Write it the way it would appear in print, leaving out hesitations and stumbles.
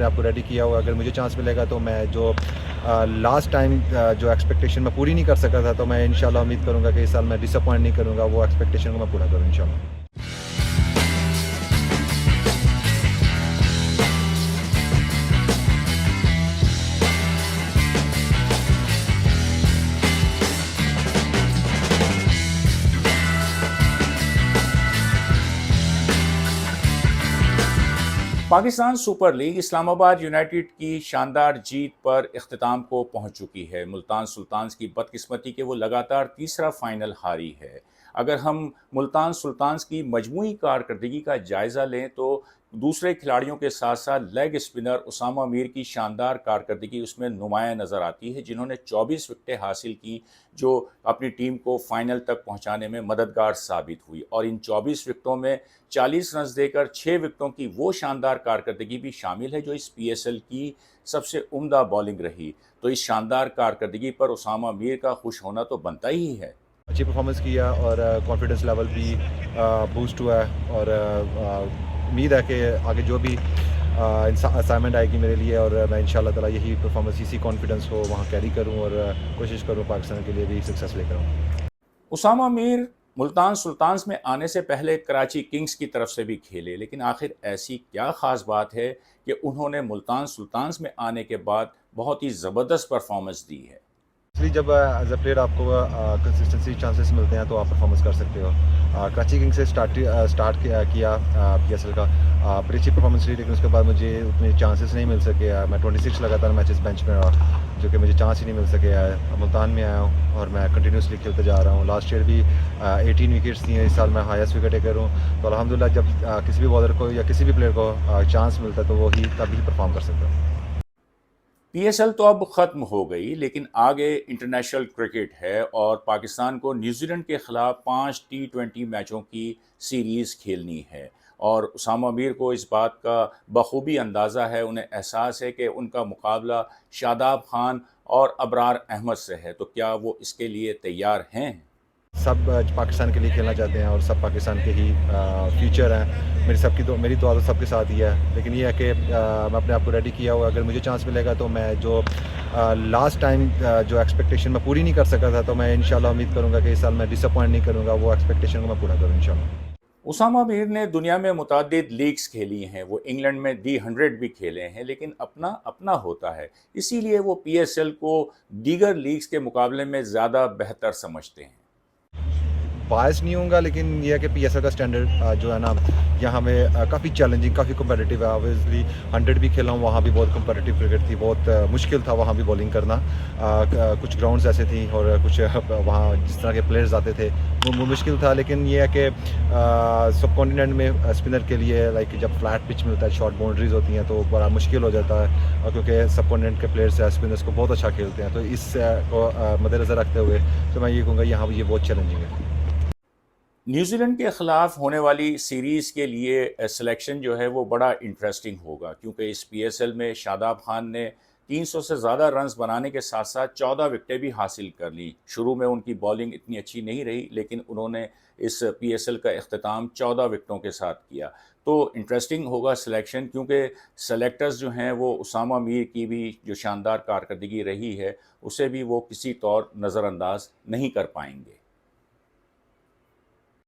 अपने आप को रेडी किया हुआ। अगर मुझे चांस मिलेगा तो मैं जो लास्ट टाइम जो एक्सपेक्टेशन मैं पूरी नहीं कर सका था, तो मैं इंशाल्लाह उम्मीद करूँगा कि इस साल मैं डिसअपॉइंट नहीं करूँगा, वो एक्सपेक्टेशन को मैं पूरा करूँ इंशाल्लाह। Pakistan super league Islamabad United की शानदार जीत पर इख्तिताम को पहुंच चुकी है। मुल्तान सुल्तान्स की बदकिस्मती के वो लगातार तीसरा फाइनल हारी है। अगर हम मुल्तान सुल्तान्स की मजमूई कारकर्दगी का जायज़ा लें तो दूसरे खिलाड़ियों के साथ साथ लेग स्पिनर उसामा मीर की शानदार कारकर्दगी उसमें नुमाया नज़र आती है, जिन्होंने 24 विकेटें हासिल की, जो अपनी टीम को फाइनल तक पहुंचाने में मददगार साबित हुई। और इन 24 विकेटों में 40 रन देकर 6 विकेटों की वो शानदार कारकर्दगी भी शामिल है जो इस पीएसएल की सबसे उम्दा बॉलिंग रही। तो इस शानदार कारकर्दगी पर उसामा मीर का खुश होना तो बनता ही है। अच्छी परफॉर्मेंस किया और कॉन्फिडेंस लेवल भी बूस्ट हुआ है। और उम्मीद है कि आगे जो भी असाइनमेंट आएगी मेरे लिए, और मैं इंशाल्लाह ताला यही परफॉर्मेंस, इसी कॉन्फिडेंस को वहाँ कैरी करूँ और कोशिश करूँ पाकिस्तान के लिए भी सक्सेस लेकर आऊँ। उसामा मीर मुल्तान सुल्तान्स में आने से पहले कराची किंग्स की तरफ से भी खेले, लेकिन आखिर ऐसी क्या ख़ास बात है कि उन्होंने मुल्तान सुल्तान्स में आने के बाद बहुत ही ज़बरदस्त परफॉर्मेंस दी है। इसलिए जब एज अ प्लेयर आपको कंसिस्टेंसी चांसेस मिलते हैं तो आप परफॉर्मेंस कर सकते हो। कराची किंग्स से स्टार्ट किया पीएसएल का, बड़ी अच्छी परफॉर्मेंस रही, लेकिन उसके बाद मुझे उतने चांसेस नहीं मिल सके। मैं 26 लगातार मैचेस बेंच में रहा, जो कि मुझे चांस ही नहीं मिल सके। मुल्तान में आया हूँ और मैं कंटिन्यूसली खेलते जा रहा हूँ। लास्ट ईयर भी 18 विकेट्स थी, इस साल मैं हाईएस्ट विकेट टेकर हूँ। तो अल्हम्दुलिल्लाह जब किसी भी बॉलर को या किसी भी प्लेयर को चांस मिलता है तो वो ही तभी परफॉर्म कर सकता है। पीएसएल तो अब ख़त्म हो गई, लेकिन आगे इंटरनेशनल क्रिकेट है और पाकिस्तान को न्यूजीलैंड के ख़िलाफ़ 5 टी20 मैचों की सीरीज़ खेलनी है। और उसामा मीर को इस बात का बखूबी अंदाज़ा है, उन्हें एहसास है कि उनका मुकाबला शादाब खान और अबरार अहमद से है। तो क्या वो इसके लिए तैयार हैं? सब पाकिस्तान के लिए खेलना चाहते हैं और सब पाकिस्तान के ही फ्यूचर हैं। मेरी दुआ तो सबके साथ ही है, लेकिन ये है कि मैं अपने आप को रेडी किया हुआ। अगर मुझे चांस मिलेगा तो मैं जो लास्ट टाइम जो एक्सपेक्टेशन मैं पूरी नहीं कर सका था, तो मैं इंशाल्लाह उम्मीद करूँगा कि इस साल मैं डिसअपॉइंट नहीं करूँगा, वो एक्सपेक्टेशन को मैं पूरा करूँ इंशाल्लाह। उसामा मीर ने दुनिया में मुतादिद लीग्स खेली हैं, वो इंग्लैंड में दी 100 भी खेले हैं, लेकिन अपना अपना होता है। इसीलिए वो पीएसएल को दीगर लीग्स के मुकाबले में ज़्यादा बेहतर समझते हैं। बायस नहीं होऊँगा, लेकिन ये है कि पीएसएल का स्टैंडर्ड जो है ना, यहाँ में काफ़ी चैलेंजिंग, काफ़ी कम्पिटिटिव है। ऑब्वियसली 100 भी खेला हूँ, वहाँ भी बहुत कम्पिटिटिव क्रिकेट थी, बहुत मुश्किल था वहाँ भी बॉलिंग करना। कुछ ग्राउंड्स ऐसे थी और कुछ वहाँ जिस तरह के प्लेयर्स आते थे वो मुश्किल था। लेकिन ये है कि सब कॉन्टिनेंट में स्पिनर के लिए लाइक जब फ्लैट पिच मिलता है, शॉर्ट बाउंड्रीज होती हैं, तो बड़ा मुश्किल हो जाता है। और क्योंकि सब कॉन्टिनेंट के प्लेयर्स स्पिनर्स को बहुत अच्छा खेलते हैं, तो इस को मद्देनज़र रखते हुए तो मैं ये कहूँगा यहाँ ये बहुत चैलेंजिंग है। न्यूजीलैंड के ख़िलाफ़ होने वाली सीरीज़ के लिए सिलेक्शन जो है वो बड़ा इंटरेस्टिंग होगा, क्योंकि इस पीएसएल में शादाब खान ने 300 से ज़्यादा रन्स बनाने के साथ साथ 14 विकेटें भी हासिल कर ली। शुरू में उनकी बॉलिंग इतनी अच्छी नहीं रही, लेकिन उन्होंने इस पीएसएल का इख्तिताम 14 विकेटों के साथ किया। तो इंटरेस्टिंग होगा सिलेक्शन, क्योंकि सेलेक्टर्स जो हैं वो उसामा मीर की भी जो शानदार कारकर्दगी रही है उसे भी वो किसी तौर नज़रअंदाज नहीं कर पाएंगे।